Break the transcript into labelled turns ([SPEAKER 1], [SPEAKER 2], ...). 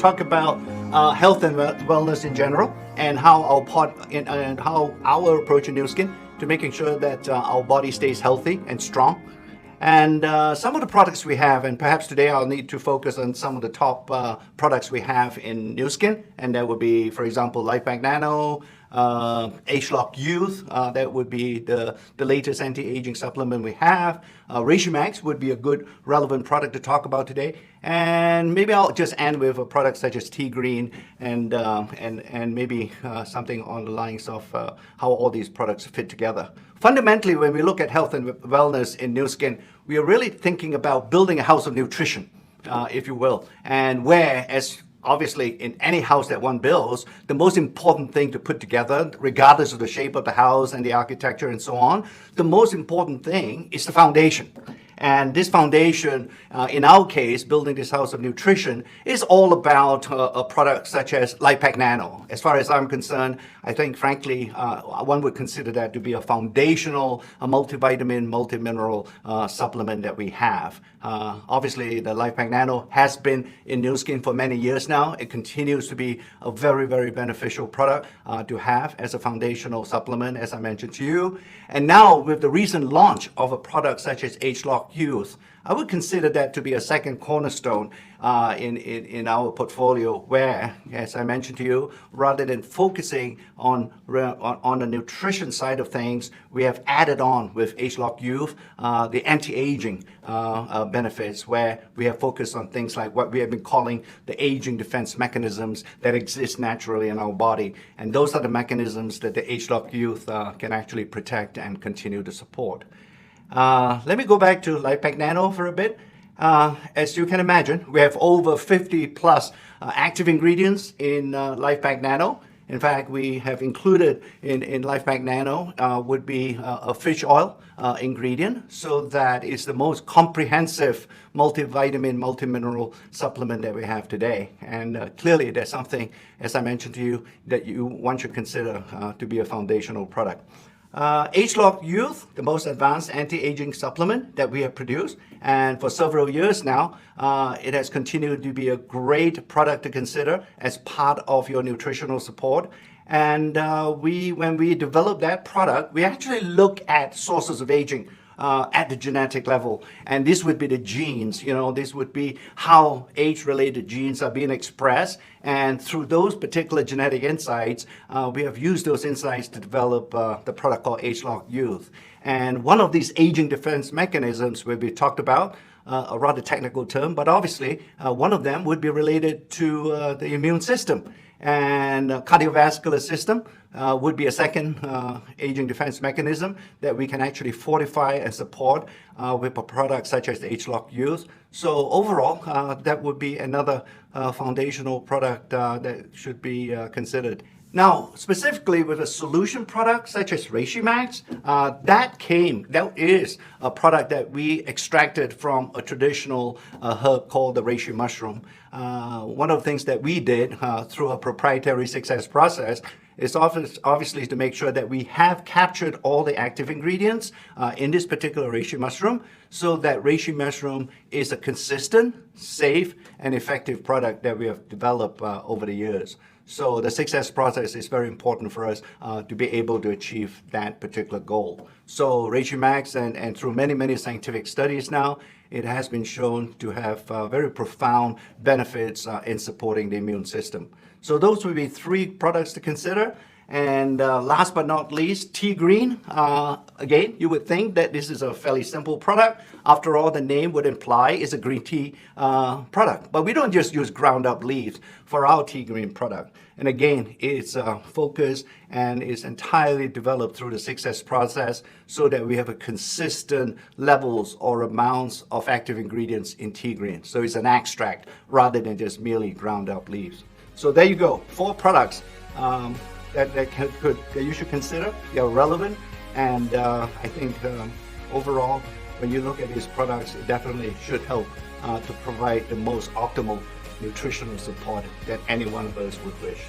[SPEAKER 1] talk about health and wellness in general, and how our approach in New Skin to making sure that our body stays healthy and strong. And some of the products we have, and perhaps today I'll need to focus on some of the top products we have in New Skin, and that would be, for example, LifePak Nano, ageLOC Youth, that would be the latest anti-aging supplement we have. ReishiMax would be a good relevant product to talk about today. And maybe I'll just end with a product such as tea green and maybe something on the lines of how all these products fit together. Fundamentally, when we look at health and wellness in New Skin, we are really thinking about building a house of nutrition, if you will, and where, as obviously in any house that one builds, the most important thing to put together, regardless of the shape of the house and the architecture and so on, the most important thing is the foundation. And this foundation, in our case, building this house of nutrition, is all about a product such as LifePak Nano. As far as I'm concerned, I think, frankly, one would consider that to be a foundational, a multivitamin, multimineral supplement that we have. Obviously, the LifePak Nano has been in New Skin for many years now. It continues to be a very, very beneficial product to have as a foundational supplement, as I mentioned to you. And now, with the recent launch of a product such as ageLOC Youth, I would consider that to be a second cornerstone in our portfolio, where, as I mentioned to you, rather than focusing on the nutrition side of things, we have added on with ageLOC Youth the anti-aging benefits, where we have focused on things like what we have been calling the aging defense mechanisms that exist naturally in our body. And those are the mechanisms that the ageLOC Youth can actually protect and continue to support. Let me go back to LifePak Nano for a bit. As you can imagine, we have over 50 plus active ingredients in LifePak Nano. In fact, we have included in LifePak Nano would be a fish oil ingredient, so that is the most comprehensive multivitamin, multimineral supplement that we have today. And clearly, there's something, as I mentioned to you, that one should consider to be a foundational product. ageLOC Youth, the most advanced anti-aging supplement that we have produced, and for several years now, it has continued to be a great product to consider as part of your nutritional support. And when we develop that product, we actually look at sources of aging at the genetic level, and this would be the genes. This would be how age-related genes are being expressed, and through those particular genetic insights, we have used those insights to develop the product called ageLOC Youth. And one of these aging defense mechanisms will be talked about, a rather technical term, but obviously one of them would be related to the immune system. And cardiovascular system would be a second aging defense mechanism that we can actually fortify and support with a product such as the ageLOC Youth. So overall, that would be another foundational product that should be considered. Now, specifically with a solution product such as ReishiMax, that is a product that we extracted from a traditional herb called the reishi mushroom. One of the things that we did through a proprietary success process is obviously to make sure that we have captured all the active ingredients in this particular reishi mushroom, so that reishi mushroom is a consistent, safe, and effective product that we have developed over the years. So the success process is very important for us to be able to achieve that particular goal. So ReishiMax, and through many, many scientific studies now, it has been shown to have very profound benefits in supporting the immune system. So those would be 3 products to consider. And last but not least, tea green. Again, you would think that this is a fairly simple product. After all, the name would imply it's a green tea product. But we don't just use ground up leaves for our tea green product. And again, it's focused and is entirely developed through the success process, so that we have a consistent levels or amounts of active ingredients in tea green. So it's an extract rather than just merely ground up leaves. So there you go, 4 products that you should consider. They are relevant, and I think overall, when you look at these products, it definitely should help to provide the most optimal nutritional support that any one of us would wish.